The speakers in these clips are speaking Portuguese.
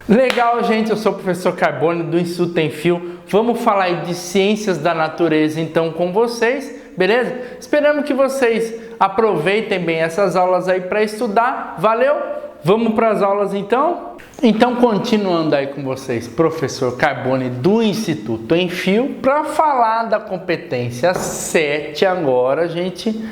Legal, gente, eu sou o professor Carbone do Instituto Em Fio. Vamos falar aí de ciências da natureza então com vocês, beleza? Esperamos que vocês aproveitem bem essas aulas aí para estudar. Valeu? Vamos para as aulas então? Então, continuando aí com vocês, professor Carbone do Instituto Em Fio, para falar da competência 7 agora, gente.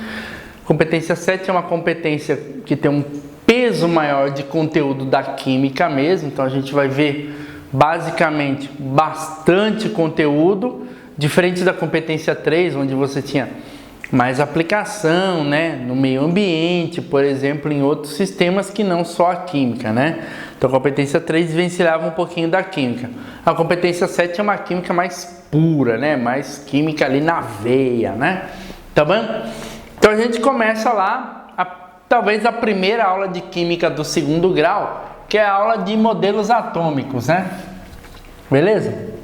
Competência 7 é uma competência que tem um peso maior de conteúdo da química mesmo, então a gente vai ver basicamente bastante conteúdo, diferente da competência 3, onde você tinha mais aplicação, né, no meio ambiente, por exemplo, em outros sistemas que não só a química, né? Então a competência 3 vencilhava um pouquinho da química. A competência 7 é uma química mais pura, né, mais química ali na veia, né? Tá bom? Então a gente começa lá, talvez a primeira aula de química do segundo grau, que é a aula de modelos atômicos, né? Beleza?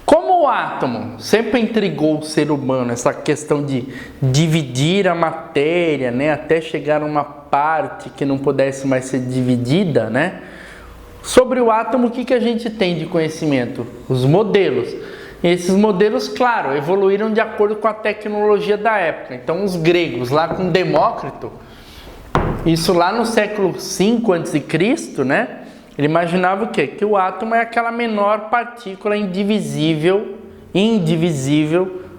Como o átomo sempre intrigou o ser humano, essa questão de dividir a matéria, né, até chegar a uma parte que não pudesse mais ser dividida, né? Sobre o átomo, o que a gente tem de conhecimento? Os modelos. E esses modelos, claro, evoluíram de acordo com a tecnologia da época. Então, os gregos, lá com Demócrito, isso lá no século V a.C., né? Ele imaginava o quê? Que o átomo é aquela menor partícula indivisível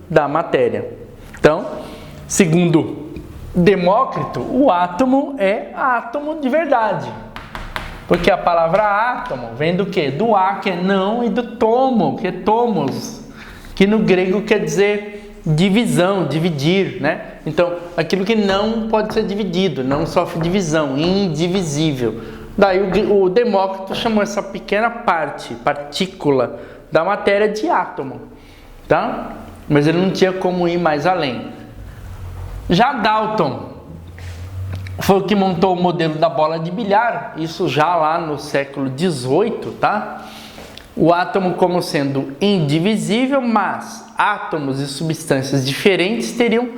da matéria. Então, segundo Demócrito, o átomo é átomo de verdade. Porque a palavra átomo vem do quê? Do á, que é não, e do tomo, que é tomos, que no grego quer dizer divisão, dividir, né? Então, aquilo que não pode ser dividido, não sofre divisão, indivisível. Daí o Demócrito chamou essa pequena partícula da matéria de átomo, tá? Mas ele não tinha como ir mais além. Já Dalton foi o que montou o modelo da bola de bilhar, isso já lá no século XVIII, tá? O átomo como sendo indivisível, mas átomos e substâncias diferentes teriam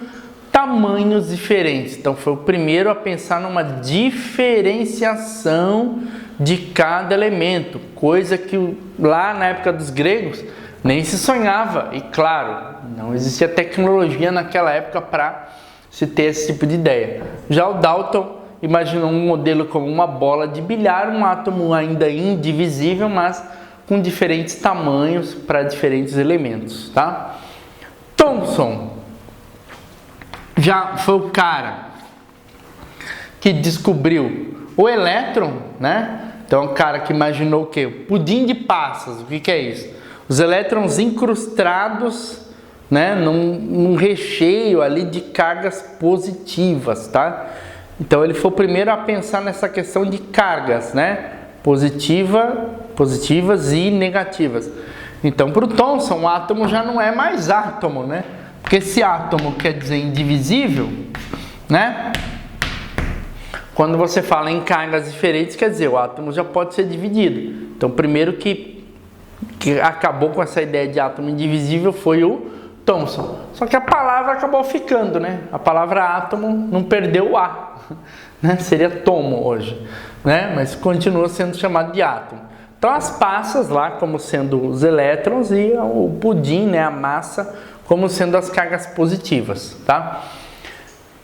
tamanhos diferentes. Então foi o primeiro a pensar numa diferenciação de cada elemento, coisa que lá na época dos gregos nem se sonhava. E claro, não existia tecnologia naquela época para se ter esse tipo de ideia. Já o Dalton imaginou um modelo como uma bola de bilhar, um átomo ainda indivisível, mas com diferentes tamanhos para diferentes elementos, tá? Thomson já foi o cara que descobriu o elétron, né? Então, o cara que imaginou o quê? O pudim de passas. O que é isso? Os elétrons incrustados, né, num recheio ali de cargas positivas, tá? Então ele foi o primeiro a pensar nessa questão de cargas, né, positivas e negativas. Então para o Thomson, o átomo já não é mais átomo, né? Porque se átomo quer dizer indivisível, né? Quando você fala em cargas diferentes, quer dizer, o átomo já pode ser dividido. Então, o primeiro que acabou com essa ideia de átomo indivisível foi o Thomson. Só que a palavra acabou ficando, né? A palavra átomo não perdeu o A, né? Seria tomo hoje, né? Mas continua sendo chamado de átomo. Então, as passas lá como sendo os elétrons e o pudim, né? A massa, como sendo as cargas positivas, tá?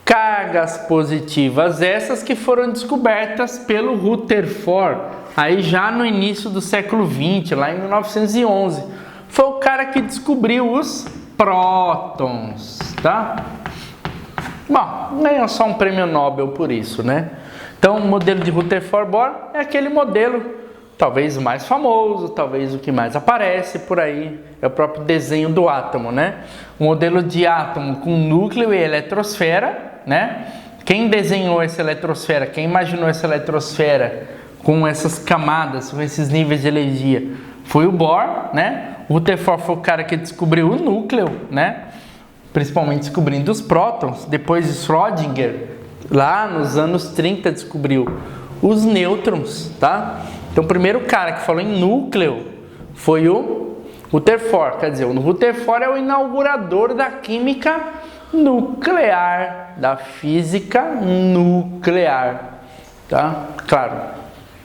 Cargas positivas essas que foram descobertas pelo Rutherford, aí já no início do século XX, lá em 1911. Foi o cara que descobriu os prótons, tá? Bom, ganhou só um prêmio Nobel por isso, né? Então, o modelo de Rutherford-Bohr é aquele modelo, talvez o mais famoso, talvez o que mais aparece por aí, é o próprio desenho do átomo, né? O modelo de átomo com núcleo e eletrosfera, né? Quem desenhou essa eletrosfera, quem imaginou essa eletrosfera com essas camadas, com esses níveis de energia, foi o Bohr, né? O Rutherford foi o cara que descobriu o núcleo, né? Principalmente descobrindo os prótons. Depois Schrödinger, lá nos anos 30, descobriu os nêutrons, tá? Então o primeiro cara que falou em núcleo foi o Rutherford. Quer dizer, o Rutherford é o inaugurador da química nuclear, da física nuclear, tá? Claro,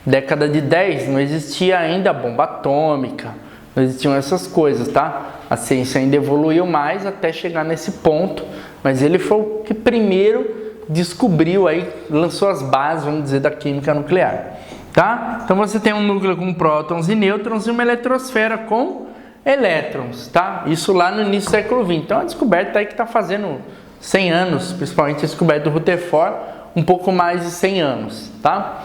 década de 10 não existia ainda a bomba atômica, não existiam essas coisas, tá? A ciência ainda evoluiu mais até chegar nesse ponto, mas ele foi o que primeiro descobriu aí, lançou as bases, vamos dizer, da química nuclear, tá? Então você tem um núcleo com prótons e nêutrons e uma eletrosfera com elétrons, tá? Isso lá no início do século XX. Então a descoberta aí que está fazendo 100 anos, principalmente a descoberta do Rutherford, um pouco mais de 100 anos, tá?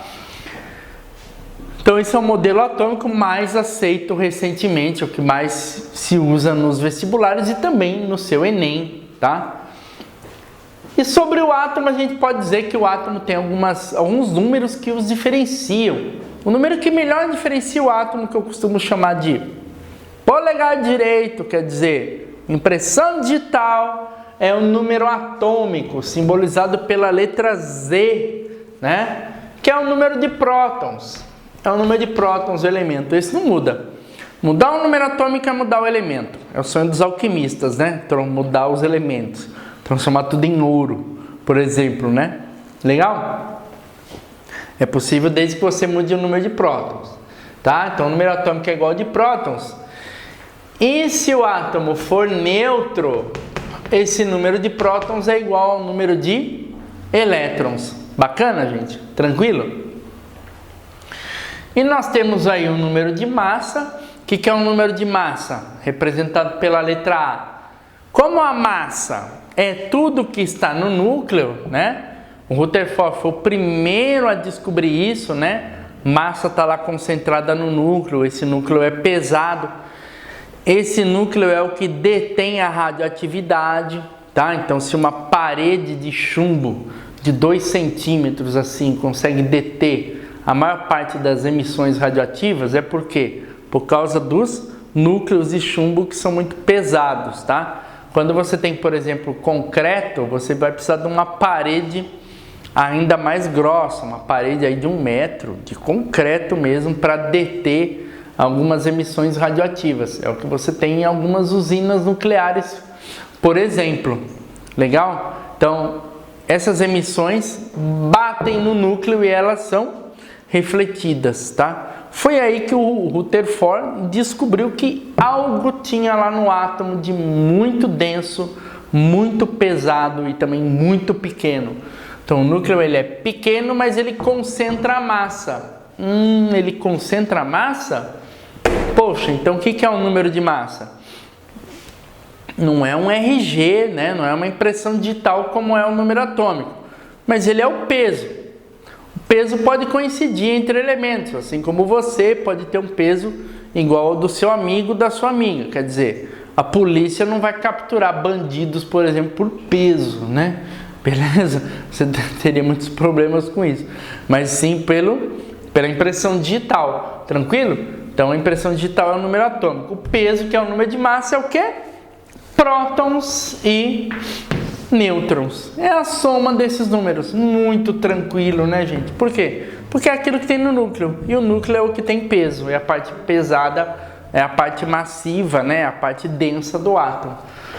Então esse é o modelo atômico mais aceito recentemente, o que mais se usa nos vestibulares e também no seu Enem, tá? E sobre o átomo, a gente pode dizer que o átomo tem alguns números que os diferenciam. O número que melhor diferencia o átomo, que eu costumo chamar de polegar direito, quer dizer, impressão digital, é o número atômico, simbolizado pela letra Z, né? Que é o número de prótons. É o número de prótons do elemento. Esse não muda. Mudar o número atômico é mudar o elemento. É o sonho dos alquimistas, né? Mudar os elementos. Transformar tudo em ouro, por exemplo, né? Legal? É possível desde que você mude o número de prótons, tá? Então o número atômico é igual ao de prótons. E se o átomo for neutro, esse número de prótons é igual ao número de elétrons. Bacana, gente? Tranquilo? E nós temos aí um número de massa. O que é um número de massa? Representado pela letra A. Como a massa é tudo que está no núcleo, né? O Rutherford foi o primeiro a descobrir isso, né? Massa está lá concentrada no núcleo, esse núcleo é pesado. Esse núcleo é o que detém a radioatividade, tá? Então, se uma parede de chumbo de 2 centímetros assim consegue deter a maior parte das emissões radioativas, é por quê? Por causa dos núcleos de chumbo que são muito pesados, tá? Quando você tem, por exemplo, concreto, você vai precisar de uma parede ainda mais grossa, uma parede aí de 1 metro, de concreto mesmo, para deter algumas emissões radioativas. É o que você tem em algumas usinas nucleares, por exemplo. Legal? Então, essas emissões batem no núcleo e elas são refletidas, tá? Foi aí que o Rutherford descobriu que algo tinha lá no átomo de muito denso, muito pesado e também muito pequeno. Então o núcleo ele é pequeno, mas ele concentra a massa. Ele concentra a massa? Poxa, então o que é o número de massa? Não é um RG, né? Não é uma impressão digital como é o número atômico, mas ele é o peso. O peso pode coincidir entre elementos, assim como você pode ter um peso igual ao do seu amigo, da sua amiga. Quer dizer, a polícia não vai capturar bandidos, por exemplo, por peso, né? Beleza? Você teria muitos problemas com isso. Mas sim pela impressão digital. Tranquilo? Então a impressão digital é o número atômico. O peso, que é o número de massa, é o quê? Prótons e nêutrons. É a soma desses números. Muito tranquilo, né, gente? Por quê? Porque é aquilo que tem no núcleo. E o núcleo é o que tem peso. E a parte pesada é a parte massiva, né? A parte densa do átomo.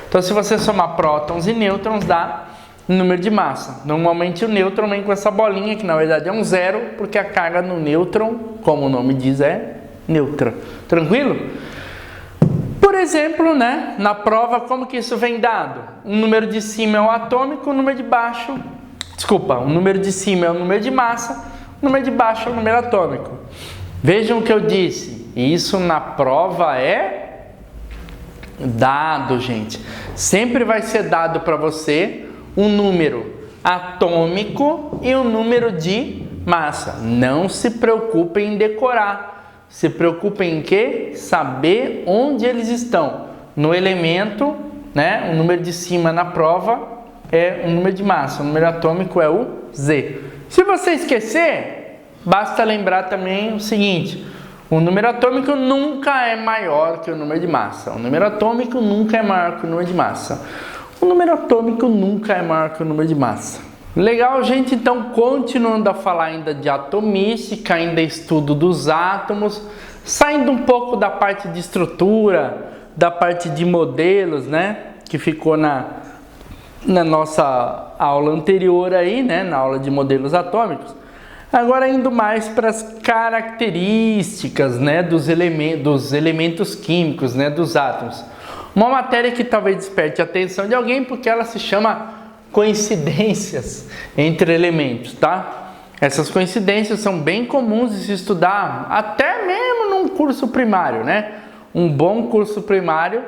Então, se você somar prótons e nêutrons, dá número de massa. Normalmente o nêutron vem com essa bolinha, que na verdade é um zero, porque a carga no nêutron, como o nome diz, é neutra. Tranquilo? Por exemplo, né, na prova, como que isso vem dado? O número de cima é o atômico, o número de baixo... Desculpa, o número de cima é o número de massa, o número de baixo é o número atômico. Vejam o que eu disse. Isso na prova é dado, gente. Sempre vai ser dado para você um número atômico e um número de massa. Não se preocupem em decorar. Se preocupem em quê? Saber onde eles estão. No elemento, né? O número de cima na prova é o número de massa. O número atômico é o Z. Se você esquecer, basta lembrar também o seguinte. O número atômico nunca é maior que o número de massa. O número atômico nunca é maior que o número de massa. O número atômico nunca é maior que o número de massa. Legal, gente? Então, continuando a falar ainda de atomística, ainda estudo dos átomos, saindo um pouco da parte de estrutura, da parte de modelos, né? Que ficou na nossa aula anterior aí, né? Na aula de modelos atômicos. Agora indo mais para as características, né, dos elementos químicos, né, dos átomos. Uma matéria que talvez desperte a atenção de alguém porque ela se chama coincidências entre elementos, tá? Essas coincidências são bem comuns de se estudar até mesmo num curso primário, né? Um bom curso primário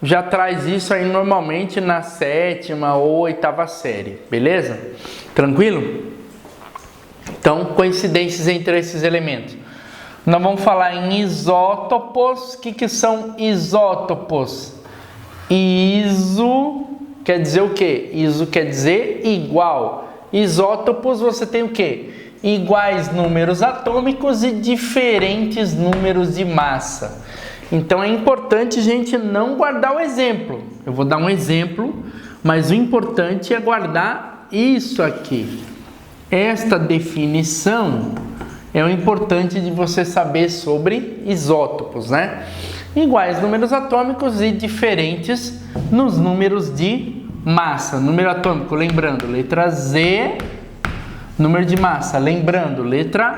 já traz isso aí normalmente na 7ª ou 8ª série, beleza? Tranquilo? Então, coincidências entre esses elementos. Nós vamos falar em isótopos. O que são isótopos? Iso quer dizer o quê? Iso quer dizer igual. Isótopos você tem o quê? Iguais números atômicos e diferentes números de massa. Então é importante a gente não guardar o exemplo. Eu vou dar um exemplo, mas o importante é guardar isso aqui. Esta definição é o importante de você saber sobre isótopos, né? Iguais números atômicos e diferentes nos números de massa. Número atômico, lembrando, letra Z. Número de massa, lembrando, letra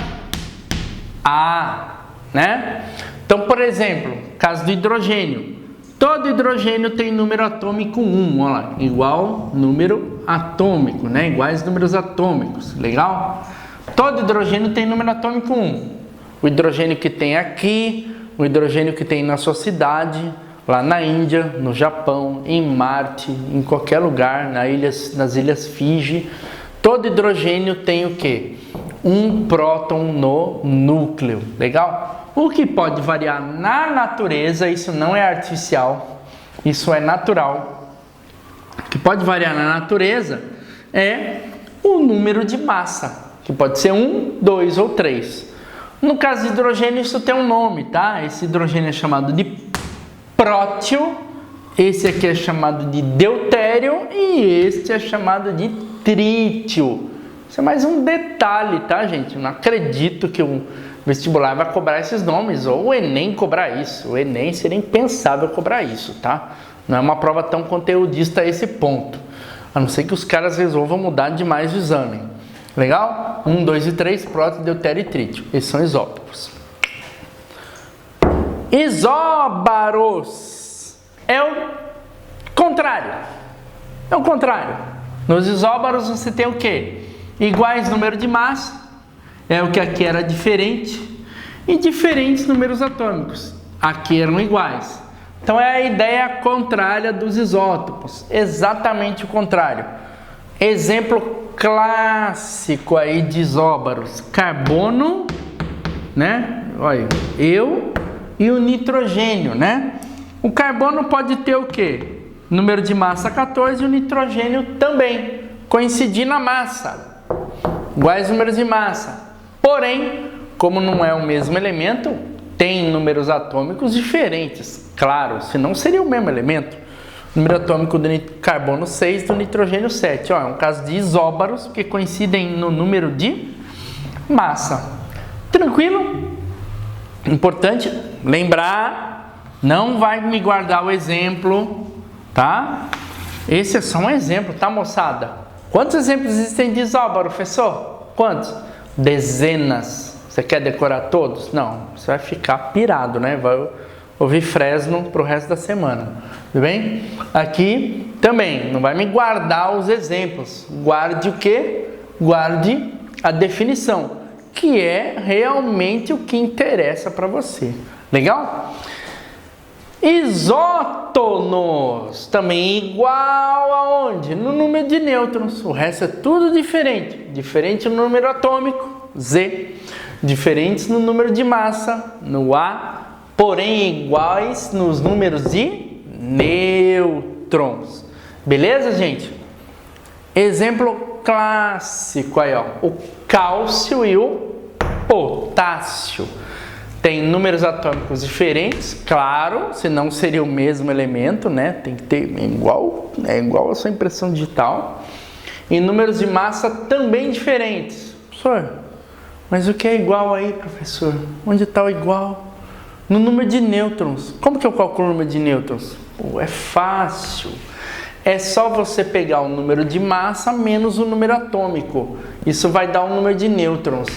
A, né? Então, por exemplo, caso do hidrogênio. Todo hidrogênio tem número atômico 1, olha lá, igual número atômico, né? Iguais números atômicos, legal? Todo hidrogênio tem número atômico 1. O hidrogênio que tem aqui, o hidrogênio que tem na sua cidade, lá na Índia, no Japão, em Marte, em qualquer lugar, nas ilhas Fiji, todo hidrogênio tem o quê? Um próton no núcleo, legal? O que pode variar na natureza, isso não é artificial, isso é natural. O que pode variar na natureza é o número de massa, que pode ser 1, 2 ou 3. No caso de hidrogênio, isso tem um nome, tá? Esse hidrogênio é chamado de prótio, esse aqui é chamado de deutério e este é chamado de trítio. Isso é mais um detalhe, tá, gente? Eu não acredito que o vestibular vai cobrar esses nomes, ou o Enem cobrar isso. O Enem seria impensável cobrar isso, tá? Não é uma prova tão conteudista a esse ponto. A não ser que os caras resolvam mudar demais o exame. Legal? 1, 2 e 3, prótio, deutério e trítio. Esses são isótopos. Isóbaros é o contrário. É o contrário. Nos isóbaros você tem o quê? Iguais número de massa, é o que aqui era diferente, e diferentes números atômicos. Aqui eram iguais. Então é a ideia contrária dos isótopos, exatamente o contrário. Exemplo clássico aí de isóbaros: carbono, né? Olha, eu e o nitrogênio, né? O carbono pode ter o quê? Número de massa 14 e o nitrogênio também, coincidir na massa. Iguais números de massa. Porém, como não é o mesmo elemento, tem números atômicos diferentes. Claro, senão seria o mesmo elemento. Número atômico do carbono 6, do nitrogênio 7. Ó, é um caso de isóbaros que coincidem no número de massa. Tranquilo? Importante lembrar, não vai me guardar o exemplo, tá? Esse é só um exemplo, tá, moçada? Quantos exemplos existem de isóbaro, professor? Quantos? Dezenas. Você quer decorar todos? Não, você vai ficar pirado, né? Vai ouvir Fresno pro resto da semana, tudo bem? Aqui também, não vai me guardar os exemplos. Guarde o quê? Guarde a definição, que é realmente o que interessa para você. Legal? Isótonos, também igual aonde? No número de nêutrons. O resto é tudo diferente. Diferente no número atômico, Z. Diferentes no número de massa, no A. Porém iguais nos números de nêutrons. Beleza, gente? Exemplo clássico aí, ó. O cálcio e o potássio. Tem números atômicos diferentes, claro, senão seria o mesmo elemento, né? Tem que ter igual a sua impressão digital. E números de massa também diferentes. Professor, mas o que é igual aí, professor? Onde está o igual? No número de nêutrons. Como que eu calculo o número de nêutrons? Pô, é fácil. É só você pegar o número de massa menos o número atômico. Isso vai dar o número de nêutrons.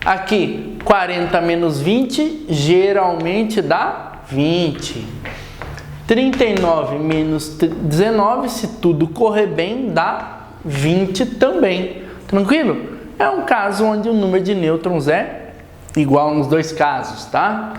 Aqui, 40 menos 20 geralmente dá 20. 39 menos 19, se tudo correr bem, dá 20 também. Tranquilo? É um caso onde o número de nêutrons é igual nos dois casos, tá?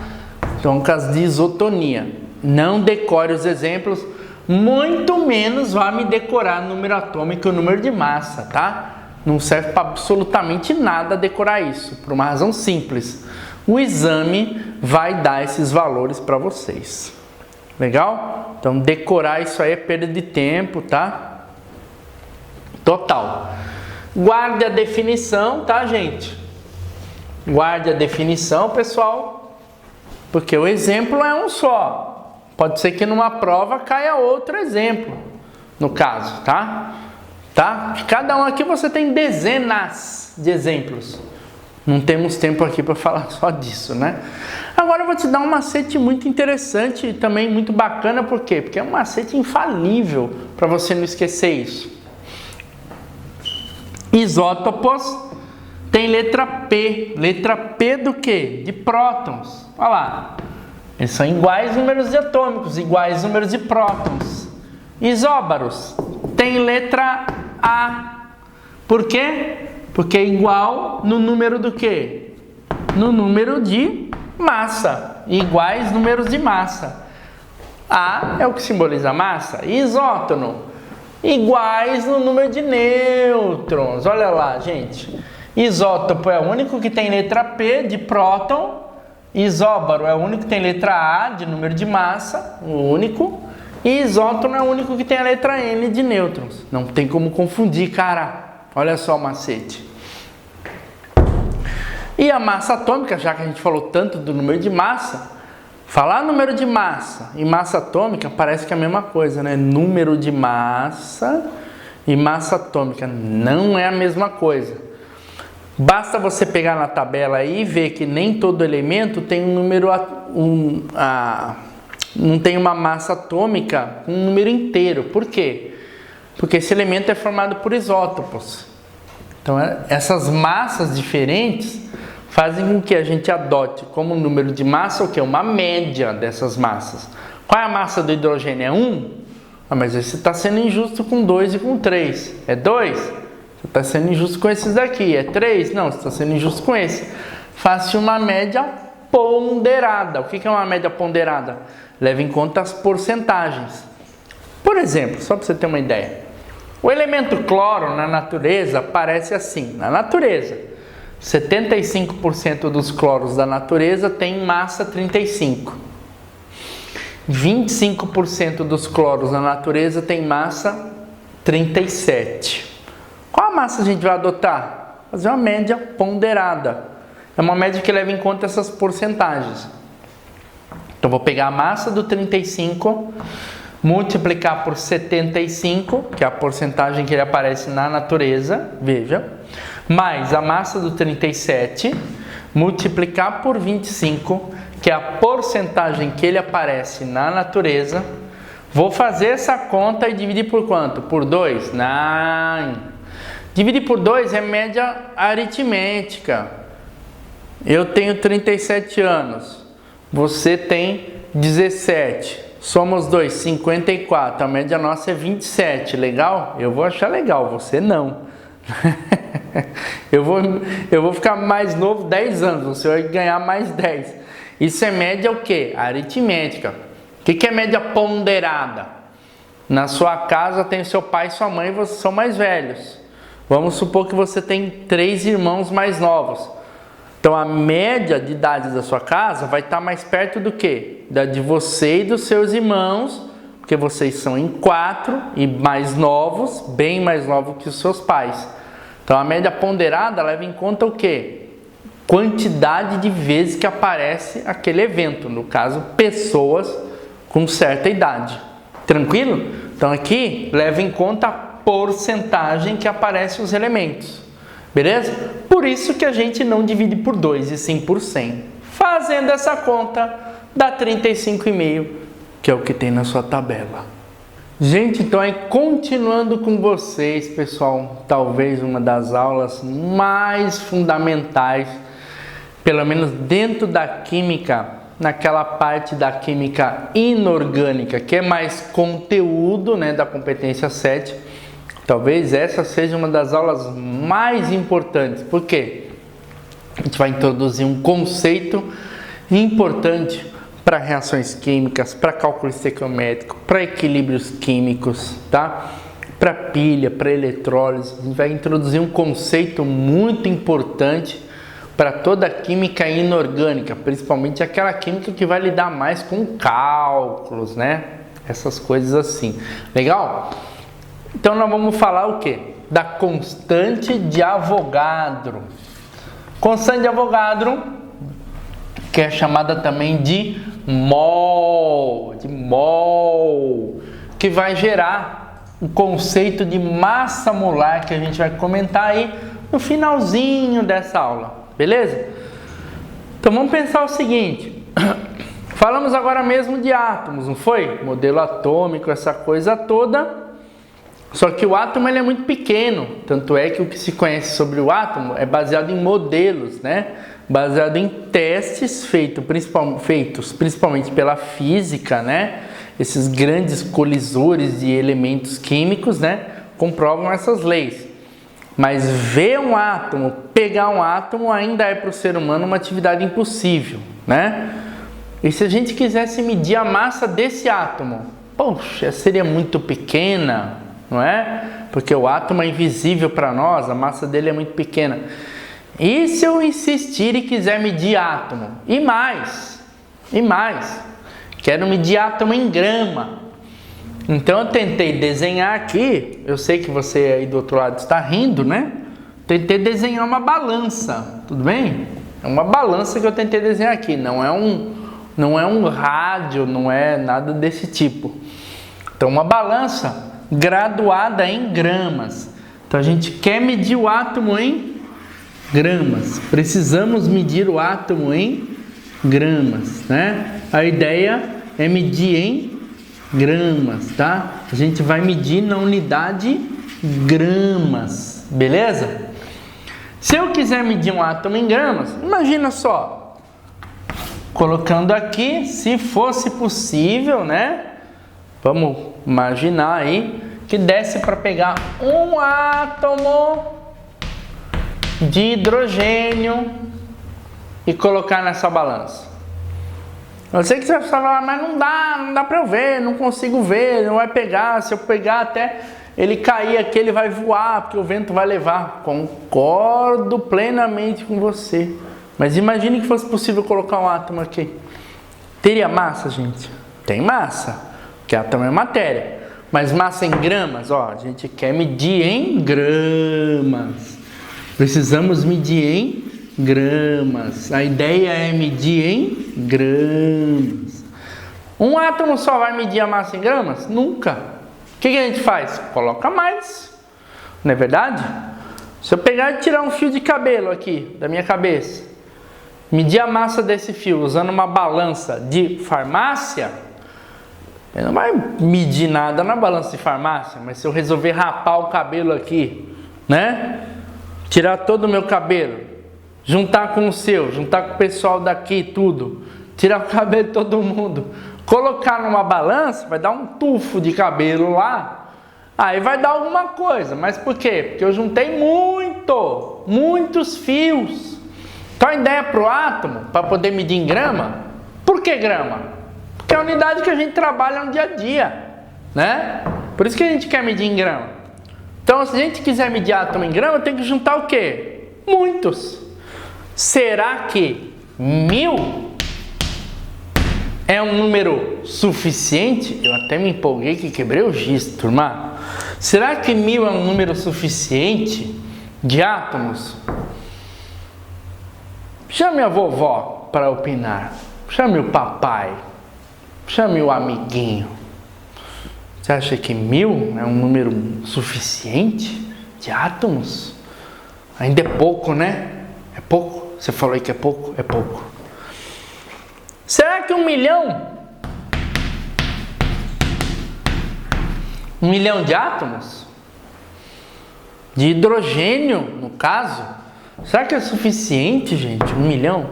Então, caso de isotonia. Não decore os exemplos, muito menos vá me decorar número atômico e o número de massa, tá? Não serve para absolutamente nada decorar isso, por uma razão simples. O exame vai dar esses valores para vocês. Legal? Então, decorar isso aí é perda de tempo, tá? Total. Guarde a definição, tá, gente? Guarde a definição, pessoal, porque o exemplo é um só. Pode ser que numa prova caia outro exemplo, no caso, tá? Cada um aqui você tem dezenas de exemplos. Não temos tempo aqui para falar só disso, né? Agora eu vou te dar um macete muito interessante e também muito bacana, por quê? Porque é um macete infalível para você não esquecer isso. Isótopos tem letra P. Letra P do quê? De prótons. Olha lá. Eles são iguais números de atômicos, iguais números de prótons. Isóbaros tem letra A. Por quê? Porque é igual no número do quê? No número de massa. Iguais números de massa. A é o que simboliza a massa. Isótono. Iguais no número de nêutrons. Olha lá, gente. Isótopo é o único que tem letra P de próton. Isóbaro é o único que tem letra A de número de massa, o único. E isótono é o único que tem a letra N de nêutrons. Não tem como confundir, cara. Olha só o macete. E a massa atômica, já que a gente falou tanto do número de massa, falar número de massa e massa atômica parece que é a mesma coisa, né? Número de massa e massa atômica não é a mesma coisa. Basta você pegar na tabela aí e ver que nem todo elemento tem um número, não tem uma massa atômica com um número inteiro. Por quê? Porque esse elemento é formado por isótopos. Então, essas massas diferentes fazem com que a gente adote como número de massa o quê? Uma média dessas massas. Qual é a massa do hidrogênio? É 1? Ah, mas você está sendo injusto com 2 e com 3. É 2? Você está sendo injusto com esses daqui. É 3? Não, você está sendo injusto com esse. Faça uma média ponderada. O que é uma média ponderada? Leva em conta as porcentagens. Por exemplo, só para você ter uma ideia. O elemento cloro na natureza parece assim. Na natureza, 75% dos cloros da natureza tem massa 35. 25% dos cloros na natureza tem massa 37. Qual a massa a gente vai adotar? Fazer uma média ponderada. É uma média que leva em conta essas porcentagens. Então, vou pegar a massa do 35, multiplicar por 75, que é a porcentagem que ele aparece na natureza, veja, mais a massa do 37, multiplicar por 25, que é a porcentagem que ele aparece na natureza. Vou fazer essa conta e dividir por quanto? Por 2? Não. Dividir por 2 é média aritmética. Eu tenho 37 anos. Você tem 17. Somos 2, 54. A média nossa é 27. Legal? Eu vou achar legal. Você não. eu vou ficar mais novo 10 anos. Você vai ganhar mais 10. Isso é média o quê? Aritmética. O que é média ponderada? Na sua casa tem seu pai e sua mãe e vocês são mais velhos. Vamos supor que você tem 3 irmãos mais novos. Então a média de idade da sua casa vai estar mais perto do quê? Da de você e dos seus irmãos, porque vocês são em 4 e mais novos, bem mais novos que os seus pais. Então a média ponderada leva em conta o quê? Quantidade de vezes que aparece aquele evento, no caso, pessoas com certa idade. Tranquilo? Então aqui leva em conta a porcentagem que aparece os elementos. Beleza? Por isso que a gente não divide por 2 e sim por 100. Fazendo essa conta, dá 35,5, que é o que tem na sua tabela. Gente, então aí continuando com vocês, pessoal, talvez uma das aulas mais fundamentais, pelo menos dentro da química, naquela parte da química inorgânica, que é mais conteúdo, né, da competência 7. Talvez essa seja uma das aulas mais importantes. Por quê? A gente vai introduzir um conceito importante para reações químicas, para cálculo estequiométrico, para equilíbrios químicos, tá? Para pilha, para eletrólise. A gente vai introduzir um conceito muito importante para toda a química inorgânica, principalmente aquela química que vai lidar mais com cálculos, né? Essas coisas assim. Legal? Então nós vamos falar o quê? Da constante de Avogadro. Constante de Avogadro, que é chamada também de mol, que vai gerar o conceito de massa molar que a gente vai comentar aí no finalzinho dessa aula, beleza? Então vamos pensar o seguinte, falamos agora mesmo de átomos, não foi? Modelo atômico, essa coisa toda, só que o átomo ele é muito pequeno, tanto é que o que se conhece sobre o átomo é baseado em modelos, né? Baseado em testes feitos principalmente pela física, né? Esses grandes colisores de elementos químicos, né? Comprovam essas leis. Mas ver um átomo, pegar um átomo, ainda é para o ser humano uma atividade impossível, né? E se a gente quisesse medir a massa desse átomo, poxa, seria muito pequena, não é? Porque o átomo é invisível para nós, a massa dele é muito pequena. E se eu insistir e quiser medir átomo? E mais, quero medir átomo em grama. Então eu tentei desenhar aqui, eu sei que você aí do outro lado está rindo, né? Tentei desenhar uma balança, tudo bem? É uma balança que eu tentei desenhar aqui, não é um rádio, não é nada desse tipo. Então uma balança graduada em gramas. Então a gente quer medir o átomo em gramas. Precisamos medir o átomo em gramas, né? A ideia é medir em gramas, tá? A gente vai medir na unidade gramas, beleza? Se eu quiser medir um átomo em gramas, imagina só, colocando aqui, se fosse possível, né? Vamos imaginar aí que desse para pegar um átomo de hidrogênio e colocar nessa balança. Eu sei que você vai falar, mas não dá para eu ver, não consigo ver, não vai pegar, se eu pegar até ele cair aqui, ele vai voar, porque o vento vai levar. Concordo plenamente com você. Mas imagine que fosse possível colocar um átomo aqui. Teria massa, gente? Tem massa, porque átomo é matéria. Mas massa em gramas, ó, a gente quer medir em gramas. Precisamos medir em gramas. A ideia é medir em gramas. Um átomo só vai medir a massa em gramas? Nunca. O que a gente faz? Coloca mais. Não é verdade? Se eu pegar e tirar um fio de cabelo aqui da minha cabeça, medir a massa desse fio usando uma balança de farmácia, ele não vai medir nada na balança de farmácia, mas se eu resolver rapar o cabelo aqui, né? Tirar todo o meu cabelo, juntar com o seu, juntar com o pessoal daqui, tudo, tirar o cabelo de todo mundo, colocar numa balança, vai dar um tufo de cabelo lá, aí vai dar alguma coisa. Mas por quê? Porque eu juntei muitos fios. Então a ideia para o átomo, para poder medir em grama, por que grama? Porque é a unidade que a gente trabalha no dia a dia, né? Por isso que a gente quer medir em grama. Então, se a gente quiser medir átomo em grama, tem que juntar o quê? Muitos. Será que 1000 é um número suficiente? Eu até me empolguei que quebrei o giz, turma. Será que 1000 é um número suficiente de átomos? Chame a vovó para opinar. Chame o papai. Chame o amiguinho. Você acha que 1000 é um número suficiente de átomos? Ainda é pouco, né? É pouco? Você falou aí que é pouco? É pouco. Será que 1 milhão 1 milhão de átomos? De hidrogênio, no caso? Será que é suficiente, gente? 1 milhão?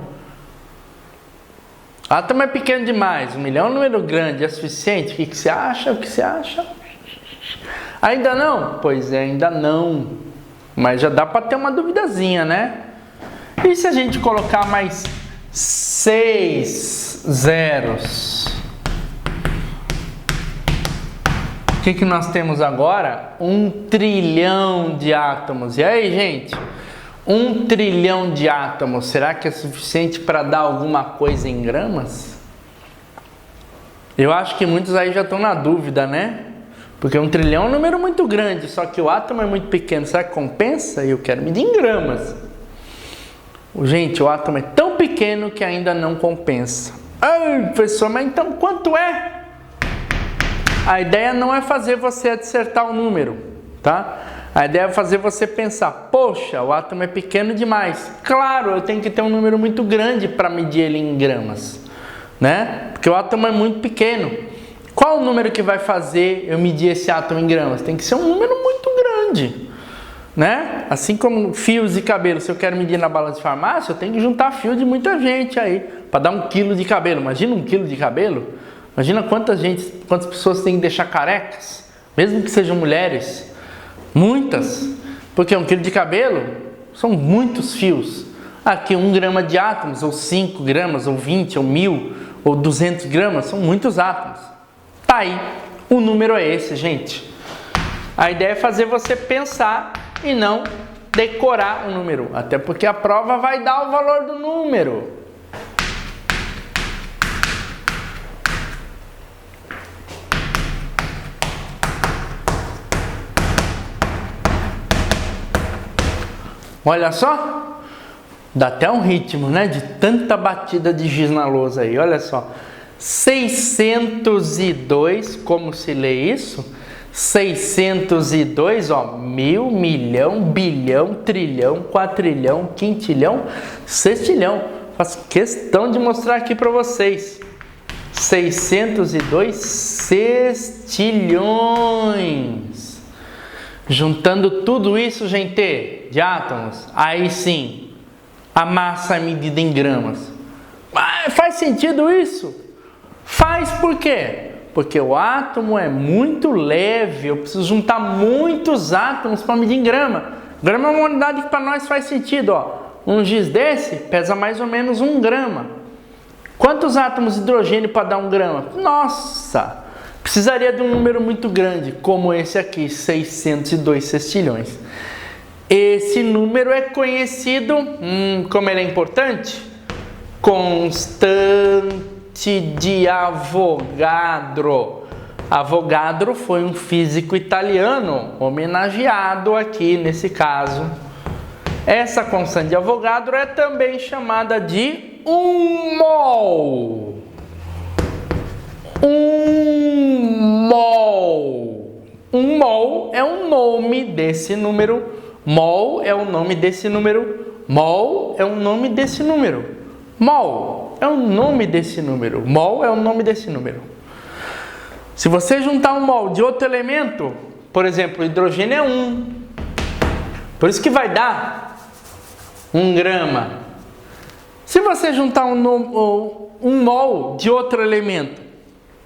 O átomo é pequeno demais. 1 milhão é um número grande. É suficiente? O que você acha? O que você acha? Ainda não? Pois é, ainda não. Mas já dá para ter uma duvidazinha, né? E se a gente colocar mais 6 zeros? O que nós temos agora? 1 trilhão de átomos. E aí, gente? 1 trilhão de átomos. Será que é suficiente para dar alguma coisa em gramas? Eu acho que muitos aí já estão na dúvida, né? Porque 1 trilhão é um número muito grande, só que o átomo é muito pequeno. Será que compensa? Eu quero medir em gramas. Gente, o átomo é tão pequeno que ainda não compensa. Ai, professor, mas então quanto é? A ideia não é fazer você acertar o número, tá? A ideia é fazer você pensar, poxa, o átomo é pequeno demais. Claro, eu tenho que ter um número muito grande para medir ele em gramas, né? Porque o átomo é muito pequeno. Qual o número que vai fazer eu medir esse átomo em gramas? Tem que ser um número muito grande, né? Assim como fios de cabelo, se eu quero medir na balança de farmácia, eu tenho que juntar fio de muita gente aí, para dar 1 quilo de cabelo. Imagina 1 quilo de cabelo? Imagina quantas pessoas tem que deixar carecas, mesmo que sejam mulheres. Muitas, porque 1 quilo de cabelo são muitos fios. Aqui 1 grama de átomos, ou 5 gramas, ou 20, ou 1000, ou 200 gramas, são muitos átomos. Tá aí, o número é esse, gente. A ideia é fazer você pensar e não decorar o número, até porque a prova vai dar o valor do número. Olha só, dá até um ritmo, né? De tanta batida de giz na lousa aí, olha só. 602, como se lê isso? 602, ó, 1000, milhão, bilhão, trilhão, quatrilhão, quintilhão, sextilhão. Faço questão de mostrar aqui para vocês. 602 sextilhões. Juntando tudo isso, gente, de átomos, aí sim, a massa é medida em gramas. Mas faz sentido isso? Faz por quê? Porque o átomo é muito leve, eu preciso juntar muitos átomos para medir em grama. Grama é uma unidade que para nós faz sentido, ó. Um giz desse pesa mais ou menos 1 grama. Quantos átomos de hidrogênio para dar 1 grama? Nossa! Precisaria de um número muito grande, como esse aqui, 602 sextilhões. Esse número é conhecido, como ele é importante? Constante de Avogadro. Avogadro foi um físico italiano, homenageado aqui nesse caso. Essa constante de Avogadro é também chamada de 1 mol. 1 mol. 1 mol é o nome desse número. Mol é o nome desse número. Mol é o nome desse número. Mol é o nome desse número. Mol é o nome desse número. Se você juntar 1 mol de outro elemento, por exemplo, o hidrogênio é 1. Por isso que vai dar 1 grama. Se você juntar 1 mol de outro elemento,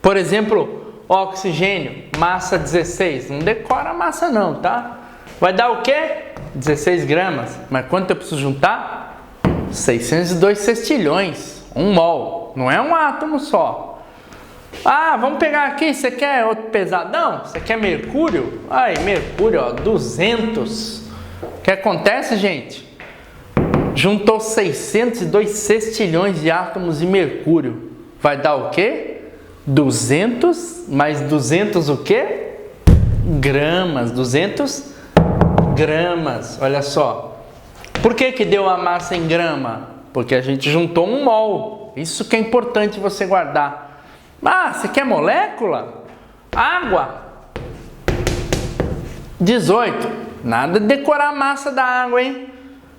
por exemplo, oxigênio, massa 16. Não decora a massa não, tá? Vai dar o quê? 16 gramas. Mas quanto eu preciso juntar? 602 sextilhões. 1 mol. Não é um átomo só. Ah, vamos pegar aqui. Você quer outro pesadão? Você quer mercúrio? Aí, mercúrio, ó, 200. O que acontece, gente? Juntou 602 sextilhões de átomos de mercúrio. Vai dar o quê? 200 mais 200 o quê? Gramas. 200 gramas. Olha só. Por que que deu a massa em grama? Porque a gente juntou 1 mol. Isso que é importante você guardar. Ah, você quer molécula? Água. 18. Nada de decorar a massa da água, hein?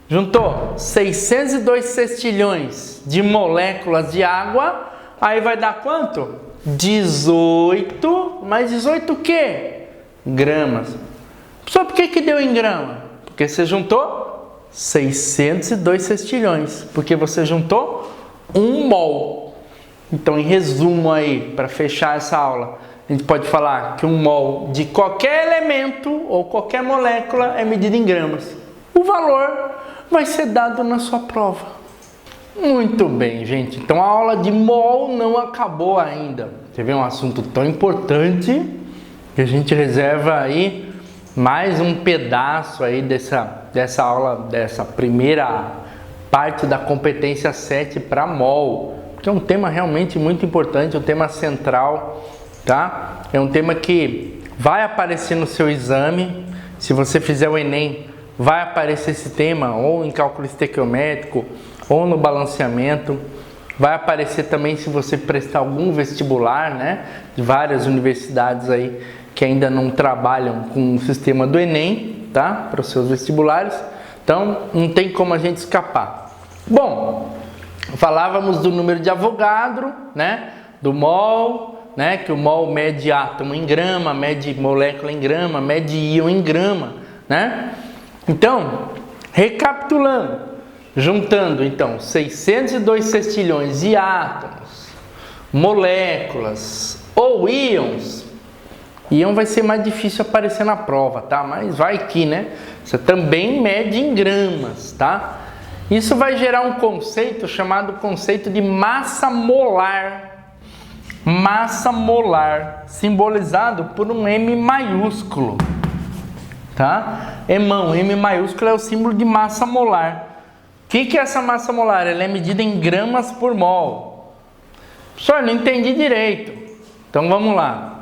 Juntou 602 sextilhões de moléculas de água. Aí vai dar quanto? 18, mais 18 o quê? gramas. Só por que deu em grama? Porque você juntou 602 sextilhões, porque você juntou 1 mol. Então, em resumo aí, para fechar essa aula, a gente pode falar que 1 mol de qualquer elemento ou qualquer molécula é medido em gramas. O valor vai ser dado na sua prova. Muito bem, gente. Então, a aula de mol não acabou ainda. Você vê um assunto tão importante que a gente reserva aí mais um pedaço aí dessa aula, dessa primeira parte da competência 7 para mol. Que é um tema realmente muito importante, um tema central, tá? É um tema que vai aparecer no seu exame. Se você fizer o Enem, vai aparecer esse tema, ou em cálculo estequiométrico, ou no balanceamento. Vai aparecer também se você prestar algum vestibular, né? De várias universidades aí que ainda não trabalham com o sistema do Enem, tá? Para os seus vestibulares. Então, não tem como a gente escapar. Bom, falávamos do número de Avogadro, né? Do mol, né? Que o mol mede átomo em grama, mede molécula em grama, mede íon em grama, né? Então, recapitulando, juntando então 602 sextilhões de átomos, moléculas ou íons. Íon vai ser mais difícil aparecer na prova, tá? Mas vai que, né? Você também mede em gramas, tá? Isso vai gerar um conceito chamado conceito de massa molar. Massa molar, simbolizado por um M maiúsculo, tá? M maiúsculo é o símbolo de massa molar. O que é essa massa molar? Ela é medida em gramas por mol. Professor, não entendi direito. Então vamos lá.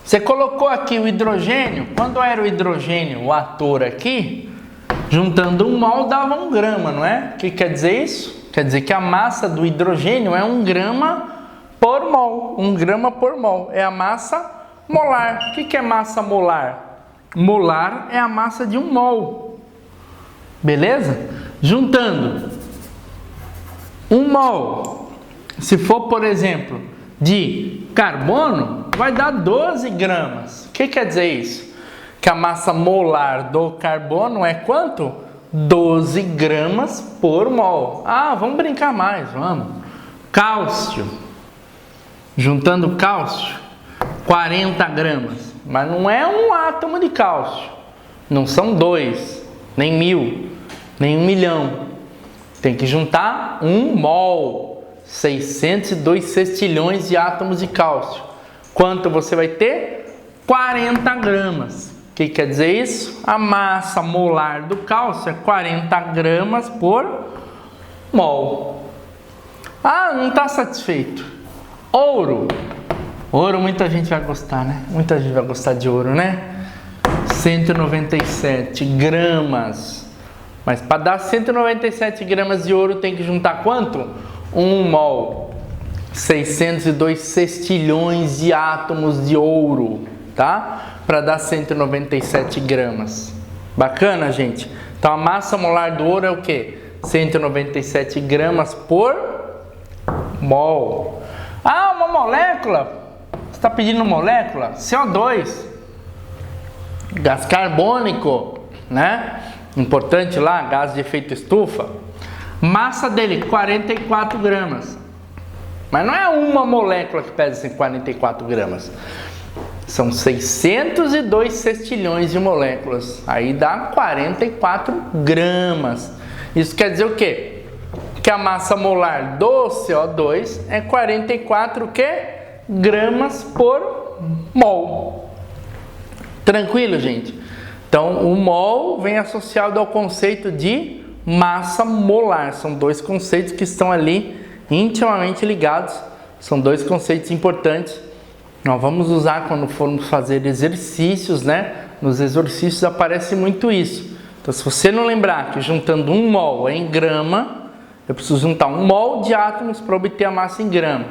Você colocou aqui o hidrogênio. Quando era o hidrogênio, o ator aqui, juntando 1 mol dava 1 grama, não é? O que quer dizer isso? Quer dizer que a massa do hidrogênio é 1 grama por mol. 1 grama por mol. É a massa molar. O que é massa molar? Molar é a massa de 1 mol. Beleza? Juntando 1 mol, se for, por exemplo, de carbono, vai dar 12 gramas. O que quer dizer isso? Que a massa molar do carbono é quanto? 12 gramas por mol. Ah, vamos brincar mais, vamos. Cálcio. Juntando cálcio, 40 gramas. Mas não é um átomo de cálcio. Não são 2, nem 1000, nem 1 milhão. Tem que juntar 1 mol. 602 sextilhões de átomos de cálcio. Quanto você vai ter? 40 gramas. O que quer dizer isso? A massa molar do cálcio é 40 gramas por mol. Ah, não está satisfeito. Ouro. Ouro muita gente vai gostar, né? Muita gente vai gostar de ouro, né? 197 gramas. Mas para dar 197 gramas de ouro tem que juntar quanto? 1 mol. 602 sextilhões de átomos de ouro, tá? Para dar 197 gramas. Bacana, gente? Então a massa molar do ouro é o quê? 197 gramas por mol. Ah, uma molécula. Você está pedindo molécula? CO2. Gás carbônico, né? Importante lá, gás de efeito estufa. Massa dele, 44 gramas. Mas não é uma molécula que pesa 44 gramas. São 602 sextilhões de moléculas. Aí dá 44 gramas. Isso quer dizer o quê? Que a massa molar do CO2 é 44 o quê? Gramas por mol. Tranquilo, gente? Então, o mol vem associado ao conceito de massa molar. São dois conceitos que estão ali intimamente ligados. São dois conceitos importantes. Nós vamos usar quando formos fazer exercícios, né? Nos exercícios aparece muito isso. Então, se você não lembrar que juntando 1 mol é em grama, eu preciso juntar 1 mol de átomos para obter a massa em grama.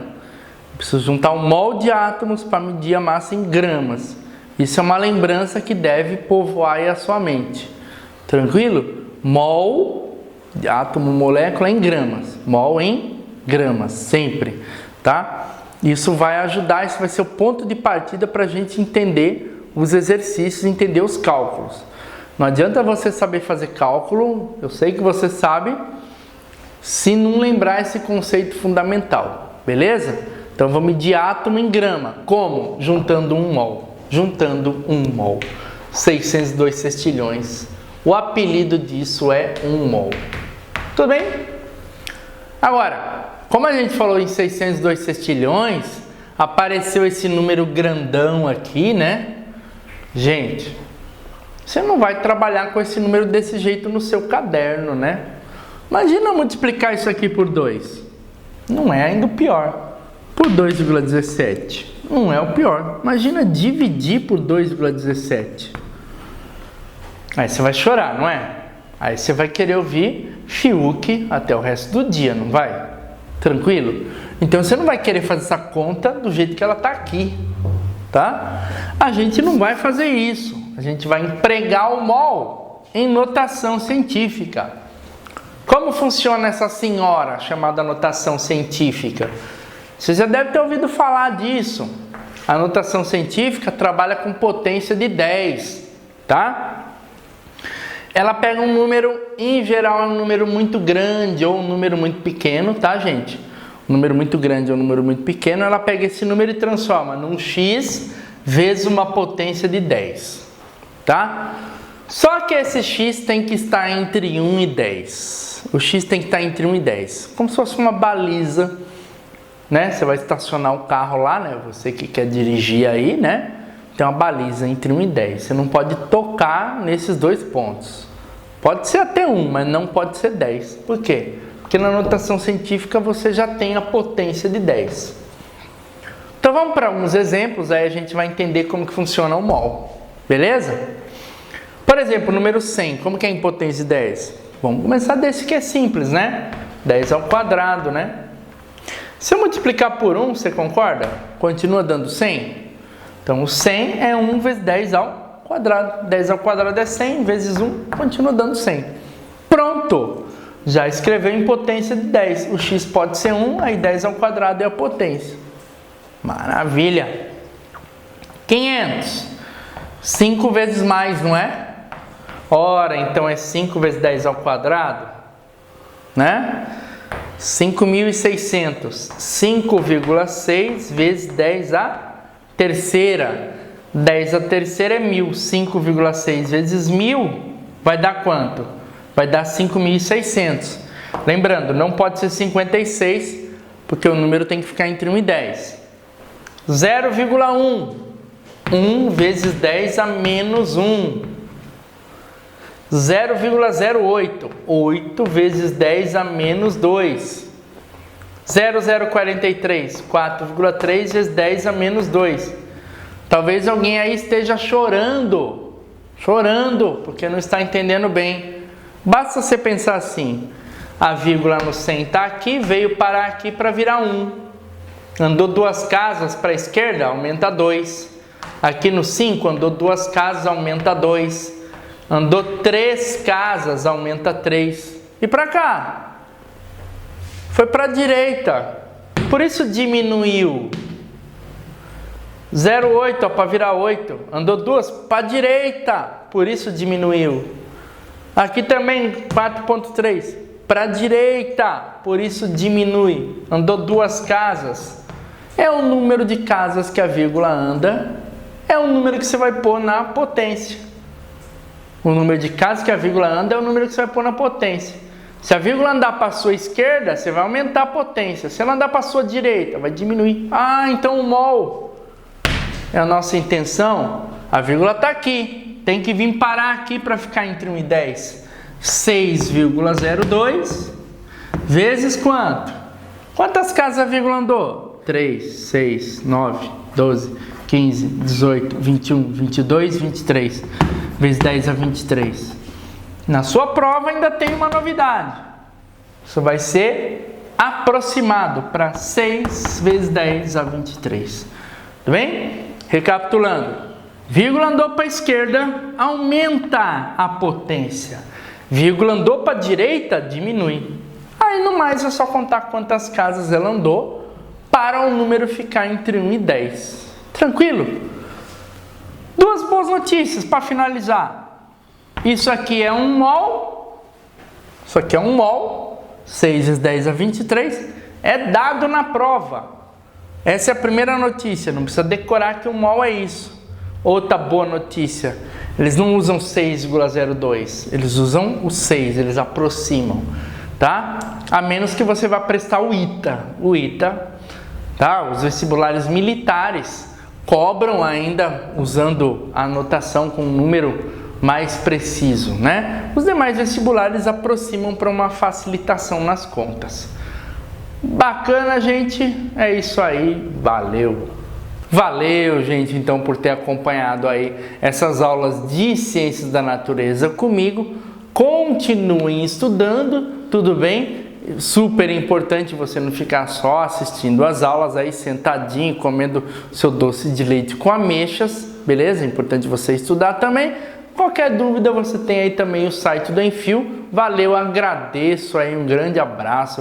Eu preciso juntar 1 mol de átomos para medir a massa em gramas. Isso é uma lembrança que deve povoar aí a sua mente. Tranquilo? Mol, átomo, molécula em gramas. Mol em gramas, sempre, tá? Isso vai ajudar, isso vai ser o ponto de partida para a gente entender os exercícios, entender os cálculos. Não adianta você saber fazer cálculo, eu sei que você sabe, se não lembrar esse conceito fundamental, beleza? Então vou medir átomo em grama. Como? Juntando 1 mol. Juntando 1 mol. 602 sextilhões. O apelido disso é 1 mol. Tudo bem? Agora, como a gente falou em 602 sextilhões, apareceu esse número grandão aqui, né? Gente, você não vai trabalhar com esse número desse jeito no seu caderno, né? Imagina multiplicar isso aqui por 2. Não é ainda o pior. Por 2,17. Não é o pior. Imagina dividir por 2,17. Aí você vai chorar, não é? Aí você vai querer ouvir Fiuk até o resto do dia, não vai? Tranquilo? Então você não vai querer fazer essa conta do jeito que ela está aqui, tá? A gente não vai fazer isso. A gente vai empregar o mol em notação científica. Como funciona essa senhora chamada notação científica? Você já deve ter ouvido falar disso. A notação científica trabalha com potência de 10, tá? Ela pega um número, em geral é um número muito grande ou um número muito pequeno, tá, gente? Um número muito grande ou um número muito pequeno, ela pega esse número e transforma num x vezes uma potência de 10, tá? Só que esse x tem que estar entre 1 e 10. O x tem que estar entre 1 e 10, como se fosse uma baliza, né? Você vai estacionar o carro lá, né? Você que quer dirigir aí, né? Tem uma baliza entre 1 e 10. Você não pode tocar nesses dois pontos. Pode ser até 1, mas não pode ser 10. Por quê? Porque na notação científica você já tem a potência de 10. Então vamos para alguns exemplos, aí a gente vai entender como que funciona o mol. Beleza? Por exemplo, o número 100, como que é em potência de 10? Vamos começar desse que é simples, né? 10 ao quadrado, né? Se eu multiplicar por 1, você concorda? Continua dando 100? Então, o 100 é 1 vezes 10 ao quadrado. 10 ao quadrado é 100, vezes 1, continua dando 100. Pronto! Já escreveu em potência de 10. O x pode ser 1, aí 10 ao quadrado é a potência. Maravilha! 500. 5 vezes mais, não é? Ora, então é 5 vezes 10 ao quadrado, né? 5.600. 5,6 vezes 10 à terceira. 10 à terceira é 1.000. 5,6 vezes 1.000 vai dar quanto? Vai dar 5.600. Lembrando, não pode ser 56, porque o número tem que ficar entre 1 e 10. 0,1. 1 vezes 10 a menos 1. 0,08. 8 vezes 10 a menos 2. 0,043. 4,3 vezes 10 a menos 2. Talvez alguém aí esteja chorando, porque não está entendendo bem. Basta você pensar assim, a vírgula no 100 está aqui, veio parar aqui para virar 1. Andou 2 casas para a esquerda, aumenta 2. Aqui no 5, andou 2 casas, aumenta 2. Andou 3 casas, aumenta 3. E para cá? Foi para a direita. Por isso diminuiu. 0,8 para virar 8. Andou 2 para a direita. Por isso diminuiu. Aqui também 4,3. Para a direita. Por isso diminui. Andou 2 casas. É o número de casas que a vírgula anda. É o número que você vai pôr na potência. O número de casas que a vírgula anda é o número que você vai pôr na potência. Se a vírgula andar para a sua esquerda, você vai aumentar a potência. Se ela andar para a sua direita, vai diminuir. Ah, então o mol é a nossa intenção. A vírgula está aqui. Tem que vir parar aqui para ficar entre 1 e 10. 6,02 vezes quanto? Quantas casas a vírgula andou? 3, 6, 9, 12, 15, 18, 21, 22, 23. Vezes 10 a 23. Na sua prova ainda tem uma novidade. Isso vai ser aproximado para 6 vezes 10 a 23. Tudo bem? Recapitulando. Vírgula andou para a esquerda, aumenta a potência. Vírgula andou para a direita, diminui. Aí no mais é só contar quantas casas ela andou para o número ficar entre 1 e 10. Tranquilo? Duas boas notícias para finalizar. Isso aqui é 1 mol. Isso aqui é 1 mol. 6 vezes 10 a 23. É dado na prova. Essa é a primeira notícia. Não precisa decorar que 1 mol é isso. Outra boa notícia. Eles não usam 6,02. Eles usam o 6. Eles aproximam. Tá? A menos que você vá prestar o ITA. O ITA, tá? Os vestibulares militares cobram ainda usando a anotação com um número mais preciso, né? Os demais vestibulares aproximam para uma facilitação nas contas. Bacana, gente? É isso aí. Valeu! Valeu, gente, então, por ter acompanhado aí essas aulas de Ciências da Natureza comigo. Continuem estudando, tudo bem? Super importante você não ficar só assistindo as aulas aí sentadinho, comendo seu doce de leite com ameixas, beleza? É importante você estudar também. Qualquer dúvida você tem aí também o site do Enfio. Valeu, agradeço aí, um grande abraço.